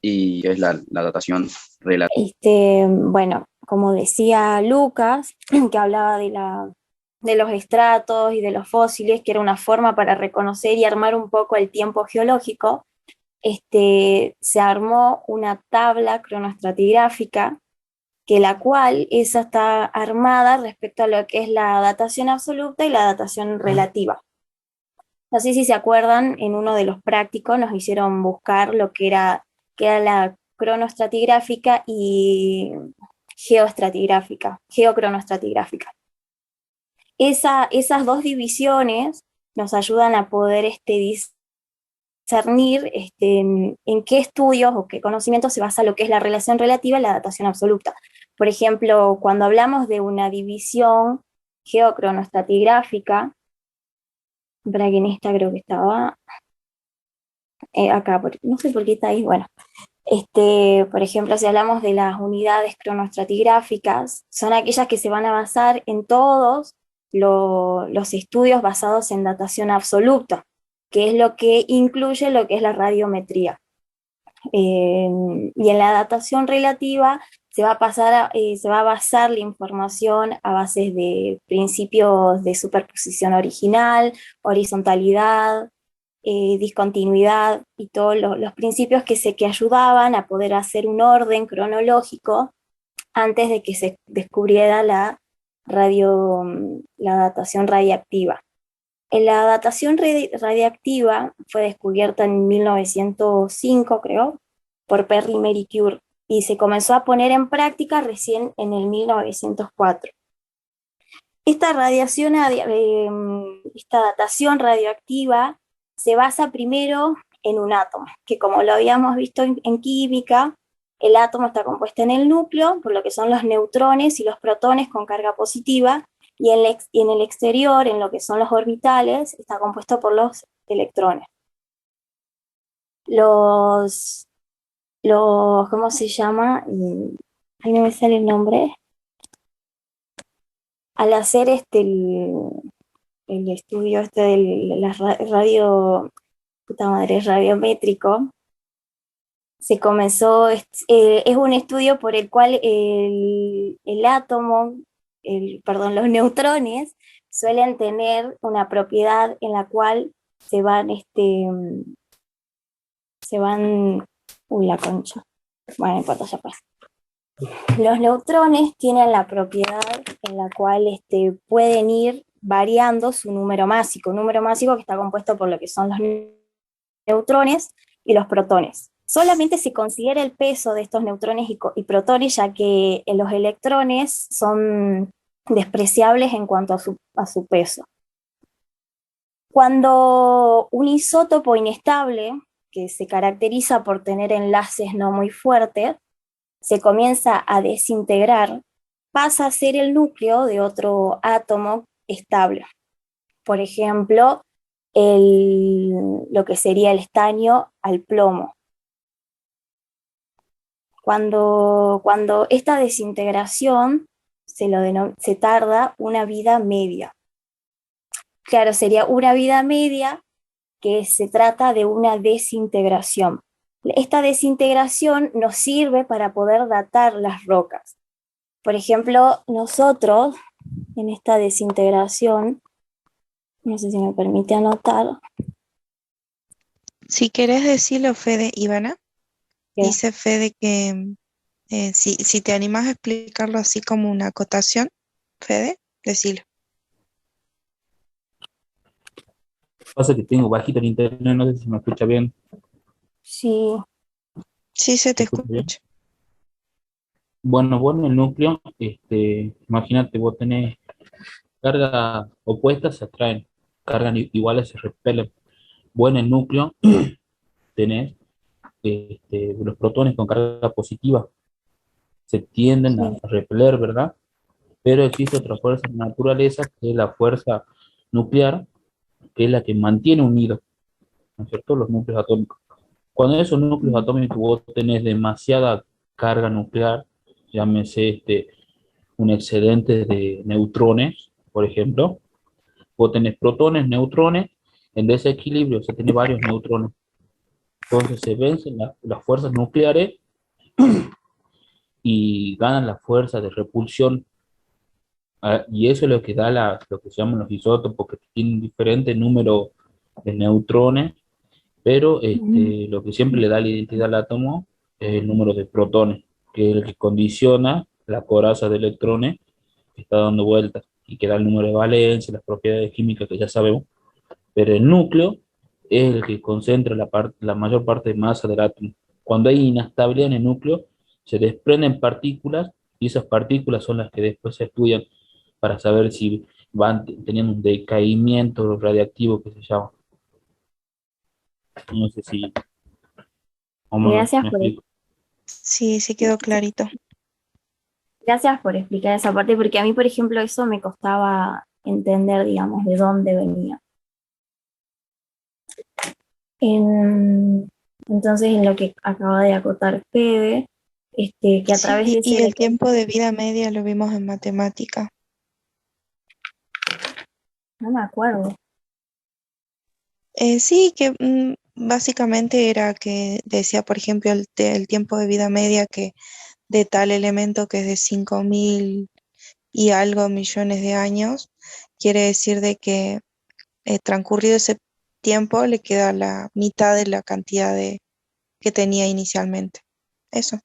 y es la datación relativa. Bueno, como decía Lucas, que hablaba de los estratos y de los fósiles, que era una forma para reconocer y armar un poco el tiempo geológico, se armó una tabla cronoestratigráfica, que la cual esa está armada respecto a lo que es la datación absoluta y la datación relativa. No sé si se acuerdan, en uno de los prácticos nos hicieron buscar lo que era la cronoestratigráfica y geocronoestratigráfica. Esas dos divisiones nos ayudan a poder discernir en qué estudios o qué conocimientos se basa lo que es la relación relativa y la datación absoluta. Por ejemplo, cuando hablamos de una división geocronoestratigráfica, para que en esta creo que estaba acá, no sé por qué está ahí, bueno. Por ejemplo, si hablamos de las unidades cronoestratigráficas, son aquellas que se van a basar en todos los estudios basados en datación absoluta, que es lo que incluye lo que es la radiometría. Y en la datación relativa se va a basar la información a bases de principios de superposición original, horizontalidad, discontinuidad y todos los principios que ayudaban a poder hacer un orden cronológico antes de que se descubriera la datación radiactiva. La datación radiactiva fue descubierta en 1905, creo, por Perry y Mary Curie, y se comenzó a poner en práctica recién en el 1904. Esta datación radioactiva se basa primero en un átomo, que como lo habíamos visto en química, el átomo está compuesto en el núcleo, por lo que son los neutrones y los protones con carga positiva, y en el exterior, en lo que son los orbitales, está compuesto por los electrones. ¿Cómo se llama? Ahí no me sale el nombre. Al hacer el estudio de la radiométrico, se comenzó, es un estudio por el cual el átomo, los neutrones suelen tener una propiedad en la cual se van, uy, la concha, bueno, no importa, ya pasa. Los neutrones tienen la propiedad en la cual pueden ir variando su número másico que está compuesto por lo que son los neutrones y los protones. Solamente se considera el peso de estos neutrones y protones, ya que los electrones son despreciables en cuanto a su peso. Cuando un isótopo inestable, que se caracteriza por tener enlaces no muy fuertes, se comienza a desintegrar, pasa a ser el núcleo de otro átomo estable. Por ejemplo, lo que sería el estaño al plomo. Cuando esta desintegración se tarda una vida media. Claro, sería una vida media que se trata de una desintegración. Esta desintegración nos sirve para poder datar las rocas. Por ejemplo, nosotros, en esta desintegración, no sé si me permite anotar. Si querés decirlo, Fede, Ivana, ¿Qué? dice Fede que si te animás a explicarlo así como una acotación, Fede, decilo. Pasa que tengo bajito el internet, no sé si me escucha bien. Sí. Sí, se te ¿Me escucha bien? escucha. Bueno, vos en el núcleo, imagínate, vos tenés cargas opuestas, se atraen, cargas iguales se repelen. Vos en el núcleo tenés los protones con carga positiva, se tienden a Sí. repeler, ¿verdad? Pero existe otra fuerza en la naturaleza, que es la fuerza nuclear, que es la que mantiene unidos, ¿no es cierto?, los núcleos atómicos. Cuando esos núcleos atómicos vos tenés demasiada carga nuclear, llámese un excedente de neutrones, por ejemplo, vos tenés protones, neutrones, en desequilibrio, se tiene varios neutrones. Entonces se vencen las fuerzas nucleares y ganan la fuerza de repulsión. Y eso es lo que da lo que se llaman los isótopos, que tienen diferente número de neutrones, pero lo que siempre le da la identidad al átomo es el número de protones, que es el que condiciona la coraza de electrones que está dando vueltas y que da el número de valencia, las propiedades químicas que ya sabemos, pero el núcleo es el que concentra la mayor parte de masa del átomo. Cuando hay inestabilidad en el núcleo, se desprenden partículas y esas partículas son las que después se estudian para saber si van teniendo un decaimiento radiactivo que se llama. No sé si... Gracias me por, explico. Sí, sí quedó clarito. gracias por explicar esa parte, porque a mí, por ejemplo, eso me costaba entender, digamos, de dónde venía. Entonces, en lo que acaba de acotar Fede, que a través de Sí, ese y el tiempo de vida media lo vimos en matemática. no me acuerdo. Sí, que básicamente era que decía, por ejemplo, el tiempo de vida media que de tal elemento que es de 5.000 y algo millones de años, quiere decir de que transcurrido ese tiempo le queda la mitad de la cantidad que tenía inicialmente. Eso.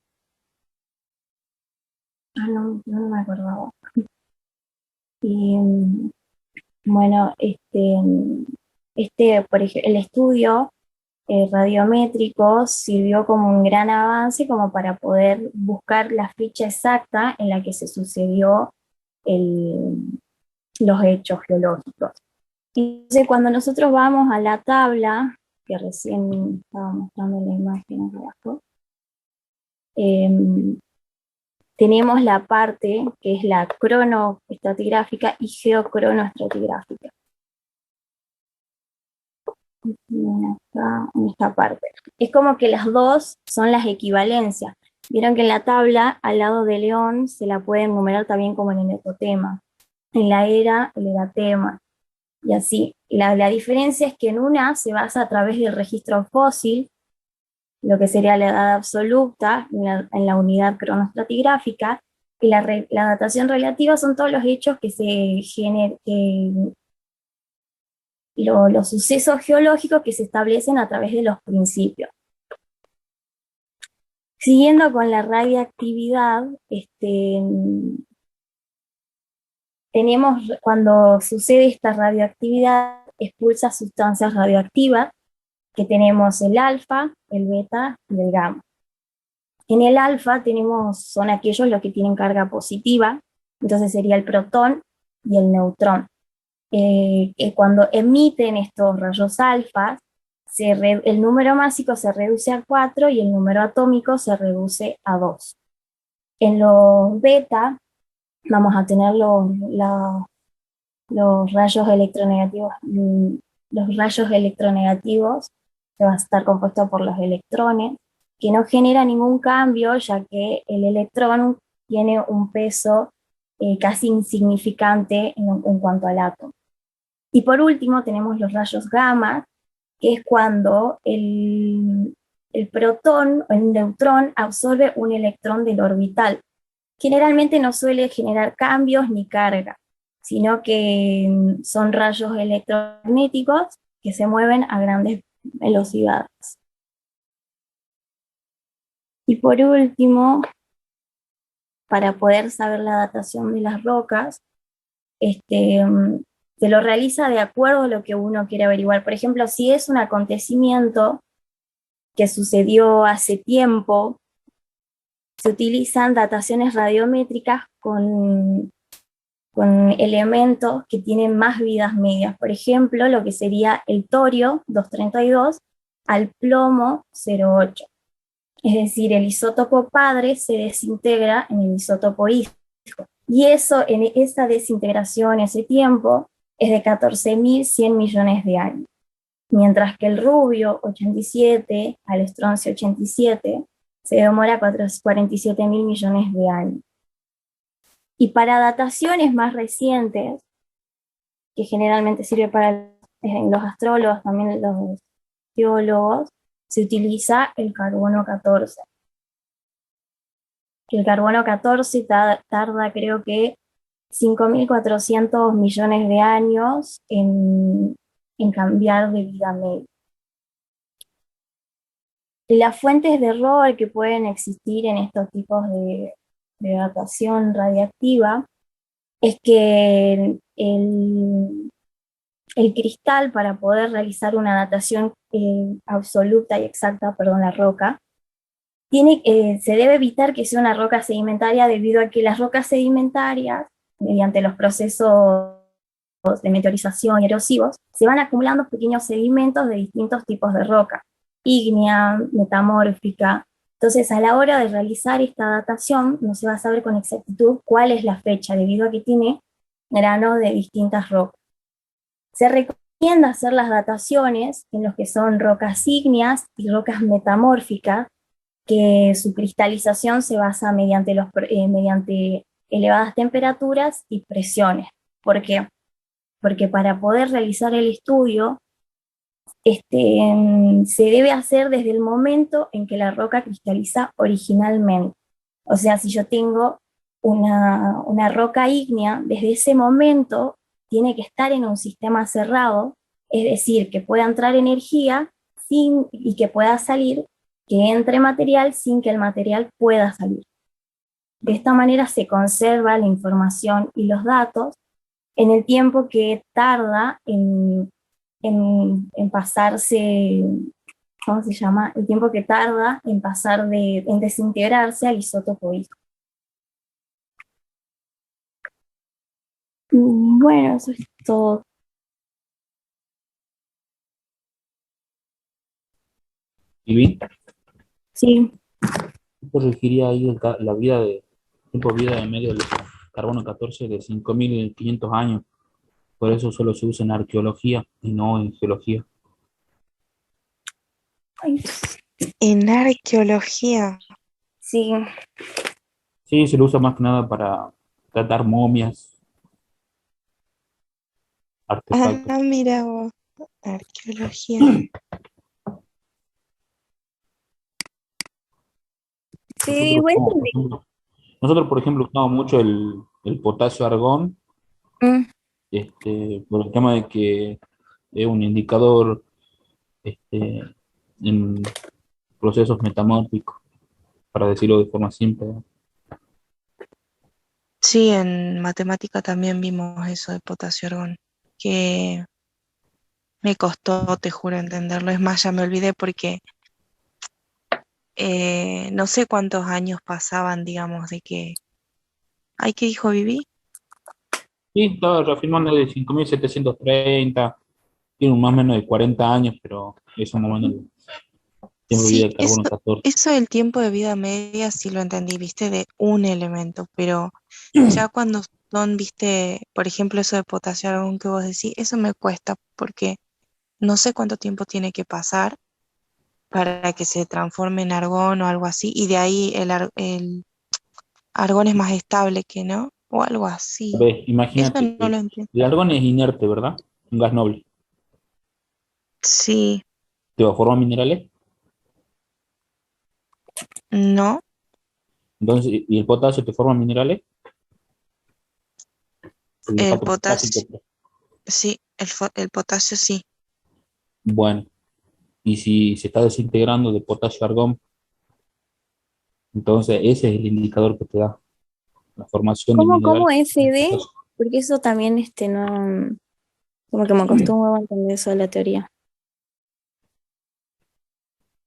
No me acordaba. Y bueno, por ejemplo, el estudio radiométrico sirvió como un gran avance como para poder buscar la fecha exacta en la que se sucedió los hechos geológicos. Entonces, cuando nosotros vamos a la tabla, que recién estaba mostrando la imagen abajo, tenemos la parte que es la cronoestratigráfica y geocronoestratigráfica. En esta parte. Es como que las dos son las equivalencias. Vieron que en la tabla, al lado de León, se la puede enumerar también como en el ecotema. En la era, el eratema. Y así. La diferencia es que en una se basa a través del registro fósil, lo que sería la edad absoluta, en la unidad cronoestratigráfica, y la datación relativa son todos los hechos que se generan, los sucesos geológicos que se establecen a través de los principios. Siguiendo con la radiactividad, tenemos, cuando sucede esta radioactividad, expulsa sustancias radioactivas, que tenemos el alfa, el beta y el gamma. En el alfa son aquellos los que tienen carga positiva, entonces sería el protón y el neutrón. Cuando emiten estos rayos alfa, el número másico se reduce a 4 y el número atómico se reduce a 2. En los beta vamos a tener los rayos electronegativos. Los rayos electronegativos que van a estar compuestos por los electrones, que no genera ningún cambio, ya que el electrón tiene un peso casi insignificante en cuanto al átomo. Y por último tenemos los rayos gamma, que es cuando el protón o el neutrón absorbe un electrón del orbital. Generalmente no suele generar cambios ni carga, sino que son rayos electromagnéticos que se mueven a grandes velocidades. Y por último, para poder saber la datación de las rocas, se lo realiza de acuerdo a lo que uno quiere averiguar. Por ejemplo, si es un acontecimiento que sucedió hace tiempo, se utilizan dataciones radiométricas con elementos que tienen más vidas medias. Por ejemplo, lo que sería el torio 232 al plomo 08. Es decir, el isótopo padre se desintegra en el isótopo hijo. Y eso, en esa desintegración, ese tiempo, es de 14.100 millones de años. Mientras que el rubio 87 al estroncio 87 se demora 47.000 millones de años. Y para dataciones más recientes, que generalmente sirve para los astrólogos, también los geólogos, se utiliza el carbono 14. El carbono 14 tarda creo que 5.400 millones de años en cambiar de vida media. Las fuentes de error que pueden existir en estos tipos de datación radiactiva es que el cristal, para poder realizar una datación absoluta y exacta, la roca, se debe evitar que sea una roca sedimentaria, debido a que las rocas sedimentarias, mediante los procesos de meteorización y erosivos, se van acumulando pequeños sedimentos de distintos tipos de roca, ígnea, metamórfica. Entonces, a la hora de realizar esta datación, no se va a saber con exactitud cuál es la fecha, debido a que tiene granos de distintas rocas. Se recomienda hacer las dataciones en los que son rocas ígneas y rocas metamórficas, que su cristalización se basa mediante elevadas temperaturas y presiones. ¿Por qué? Porque para poder realizar el estudio, se debe hacer desde el momento en que la roca cristaliza originalmente. O sea, si yo tengo una roca ígnea, desde ese momento tiene que estar en un sistema cerrado, es decir, que pueda entrar energía y que pueda salir, que entre material sin que el material pueda salir. De esta manera se conserva la información y los datos en el tiempo que tarda en pasarse, ¿cómo se llama? El tiempo que tarda en pasar en desintegrarse al isótopo I. Bueno, eso es todo. ¿Y bien? Sí, Corregiría ahí la vida tiempo de vida de medio del carbono 14 de 5.500 años. Por eso solo se usa en arqueología y no en geología. ay, En arqueología. sí, Sí, se lo usa más que nada para tratar momias, artefactos. Ah, mira vos, arqueología. sí, bueno, Nosotros, por ejemplo, usamos mucho el potasio argón, mm, por el tema de que es un indicador este, en procesos metamórficos, para decirlo de forma simple. Sí, en matemática también vimos eso de potasio argón, que me costó, te juro, entenderlo. Es más, ya me olvidé porque no sé cuántos años pasaban, digamos, de que... Ay, ¿qué dijo Vivi? Sí, estaba reafirmando de 5.730, tiene un más o menos de 40 años, pero eso más o menos el tiempo de vida Sí, del carbono 14. eso del tiempo de vida media sí lo entendí, viste, de un elemento, pero ya cuando son, viste, por ejemplo, eso de potasio argón que vos decís, eso me cuesta porque no sé cuánto tiempo tiene que pasar para que se transforme en argón o algo así, y de ahí el argón es más estable que no, o algo A así. ver, Eso imagínate, no lo entiendo. el argón es inerte, ¿verdad? Un gas noble. Sí, ¿Te va a formar minerales? no, Entonces, ¿y el potasio te forma minerales? El el nitrato potasio, potásico, pues. sí, el potasio sí. Bueno, y si se está desintegrando de potasio a argón, entonces ese es el indicador que te da la formación de ¿cómo mineral. FD? Porque eso también no, como que me costó un huevo entender eso de la teoría.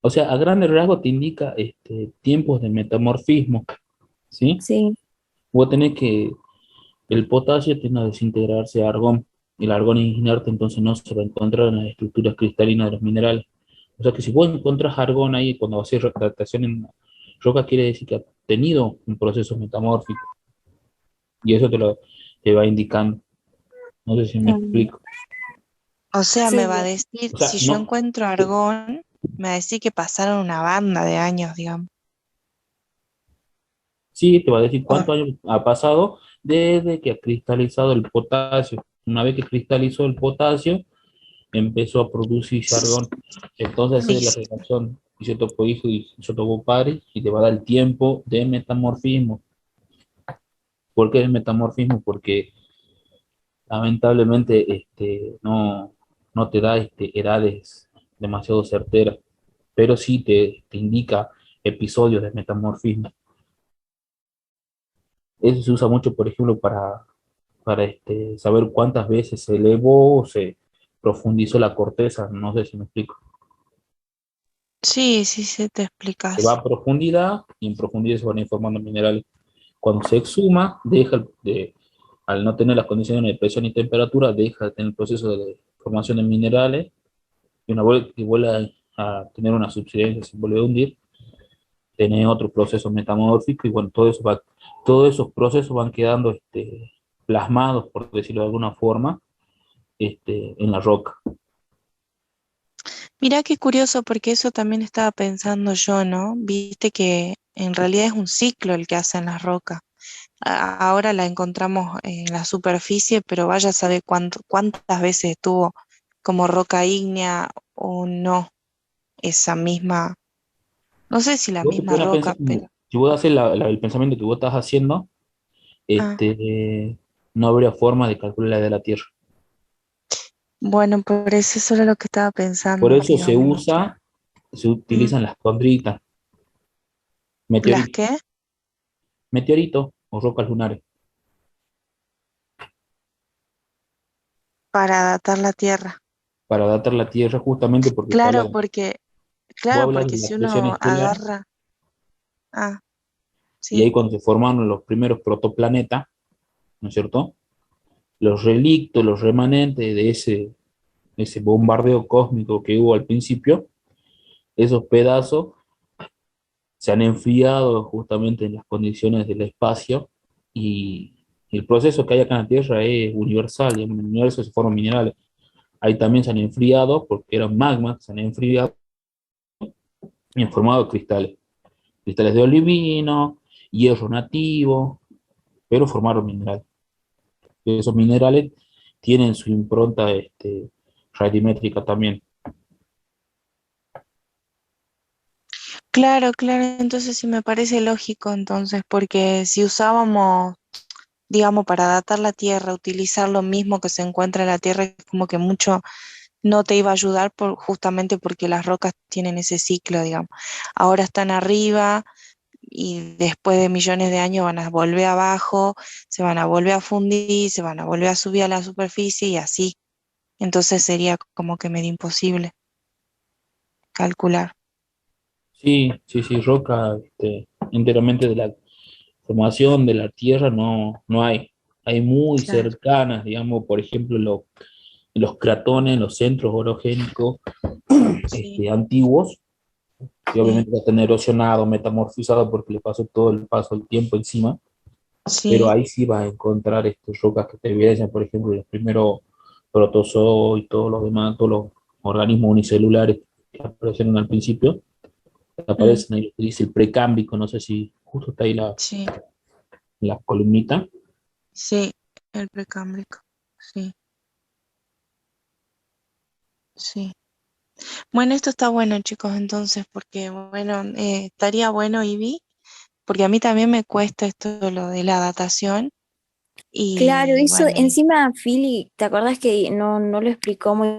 O sea, a grandes rasgos te indica tiempos de metamorfismo, ¿sí? Sí, Vos tenés que el potasio tiende a desintegrarse a argón. El argón es inerte, entonces no se va a encontrar en las estructuras cristalinas de los minerales. O sea que si vos encontrás argón ahí cuando haces datación en roca, quiere decir que ha tenido un proceso metamórfico. Y eso te va indicando. No sé si me mm, explico. O sea, sí, me va a decir, O sea, si yo no, encuentro argón, me va a decir que pasaron una banda de años, digamos. sí, te va a decir O- cuántos años ha pasado desde que ha cristalizado el potasio. Una vez que cristalizó el potasio, empezó a producirse argón. Entonces, esa es la sí, relación isótopo hijo y isótopo padre, y te va a dar el tiempo de metamorfismo. ¿Por qué el metamorfismo? Porque lamentablemente no te da edades demasiado certeras, pero sí te indica episodios de metamorfismo. Eso se usa mucho, por ejemplo, para saber cuántas veces se elevó o se profundizó la corteza. No sé si me explico. sí, sí, sí, te Se va explicas. a profundidad y en profundidad se van informando minerales. Cuando se exhuma, al no tener las condiciones de presión y temperatura, deja de tener el proceso de formación de minerales, y una vez que vuelve a tener una subsidencia, se vuelve a hundir, tiene otro proceso metamórfico, y bueno, todos esos procesos van quedando plasmados, por decirlo de alguna forma, en la roca. Mirá qué curioso, porque eso también estaba pensando yo, ¿no? Viste que en realidad es un ciclo el que hacen las rocas. Ahora la encontramos en la superficie, pero vaya a saber cuántas veces estuvo como roca ígnea o no, esa misma, no sé si la Vos te misma pones a roca, pensar pero... Si vos haces el pensamiento que vos estás haciendo, Ah, no habría forma de calcular la edad de la Tierra. bueno, por eso era lo que estaba Por pensando, eso digamos. se Mm, utilizan las condritas, ¿las meteoritos, qué? meteoritos o rocas lunares. Para datar la Tierra. Para datar la Tierra justamente porque Claro, porque, vos claro, hablas porque de la si acreción uno estelar agarra, ah, y ahí sí, cuando se formaron los primeros protoplanetas, ¿no es cierto? Los relictos, los remanentes de ese bombardeo cósmico que hubo al principio, esos pedazos se han enfriado justamente en las condiciones del espacio y el proceso que hay acá en la Tierra es universal, y en el universo se forman minerales. Ahí también se han enfriado porque eran magmas, se han enfriado y han formado cristales, cristales de olivino, hierro nativo, pero formaron minerales. Y esos minerales tienen su impronta radimétrica también. claro, claro, entonces sí me parece lógico entonces, porque si usábamos, digamos, para datar la Tierra, utilizar lo mismo que se encuentra en la Tierra, es como que mucho no te iba a ayudar justamente porque las rocas tienen ese ciclo, digamos. Ahora están arriba y después de millones de años van a volver abajo, se van a volver a fundir, se van a volver a subir a la superficie y así. Entonces sería como que medio imposible calcular. Sí, sí, sí, roca enteramente de la formación de la Tierra no hay. Hay muy Claro, cercanas, digamos, por ejemplo, los cratones, los centros orogénicos sí, antiguos, que sí, obviamente ya están erosionados, metamorfizados porque le pasó todo el paso del tiempo encima, pero sí, ahí sí vas a encontrar rocas que te evidencian, por ejemplo, los primeros protozoos y todos los demás, todos los organismos unicelulares que aparecieron al principio, mm, aparecen ahí, dice el precámbrico, no sé si justo está ahí sí, la columnita. sí, el precámbrico, sí, sí. Bueno, esto está bueno, chicos, entonces, porque, bueno, estaría bueno, Ivy, porque a mí también me cuesta esto, lo de la datación, Claro, y eso bueno, encima, Philly, ¿te acordás que no lo explicó muy